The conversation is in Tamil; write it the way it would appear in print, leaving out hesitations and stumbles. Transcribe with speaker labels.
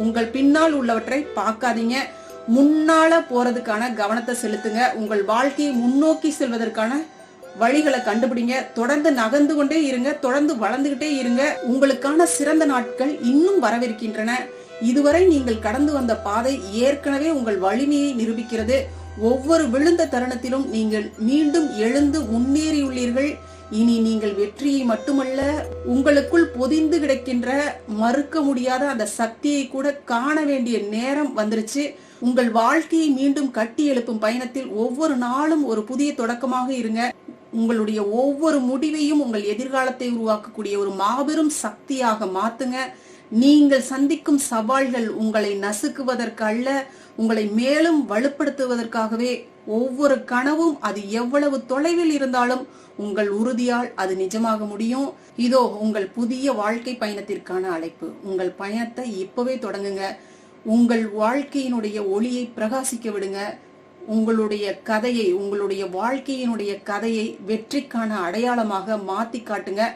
Speaker 1: உங்கள் பின்னால் உள்ளவற்றை பார்க்காதீங்க. முன்னால போறதுக்கான கவனத்தை செலுத்துங்க. உங்கள் வாழ்க்கையை முன்னோக்கி செல்வதற்கான வழிகளை கண்டுபிடிங்க. தொடர்ந்து நகர்ந்து கொண்டே இருங்க. தொடர்ந்து வளர்ந்துகிட்டே இருங்க. உங்களுக்கான சிறந்த நாட்கள் இன்னும் வரவிருக்கின்றன. இதுவரை நீங்கள் கடந்து வந்த பாதை ஏற்கனவே உங்கள் வலிமையை நிரூபிக்கிறது. ஒவ்வொரு விழுந்த தருணத்திலும் நீங்கள் மீண்டும் எழுந்து முன்னேறியுள்ளீர்கள். இனி நீங்கள் வெற்றியை மட்டுமல்ல, உங்களுக்குள் பொதிந்து கிடக்கின்ற மறுக்க முடியாத அந்த சக்தியை கூட காண வேண்டிய நேரம் வந்துருச்சு. உங்கள் வாழ்க்கையை மீண்டும் கட்டி எழுப்பும் பயணத்தில் ஒவ்வொரு நாளும் ஒரு புதிய தொடக்கமாக இருங்க. உங்களுடைய ஒவ்வொரு முடிவையும் உங்கள் எதிர்காலத்தை உருவாக்கக்கூடிய ஒரு மாபெரும் சக்தியாக மாத்துங்க. நீங்கள் சந்திக்கும் சவால்கள் உங்களை நசுக்குவதற்கு அல்ல, உங்களை மேலும் வலுப்படுத்துவதற்காகவே. ஒவ்வொரு கனவும் அது எவ்வளவு தொலைவில் இருந்தாலும் உங்கள் உறுதியால் அது நிஜமாக முடியும். இதோ உங்கள் புதிய வாழ்க்கை பயணத்திற்கான அழைப்பு. உங்கள் பயணத்தை இப்பவே தொடங்குங்க. உங்கள் வாழ்க்கையினுடைய ஒளியை பிரகாசிக்க விடுங்க. உங்களுடைய கதையை, உங்களுடைய வாழ்க்கையினுடைய கதையை வெற்றிக்கான அடையாளமாக மாத்தி காட்டுங்க.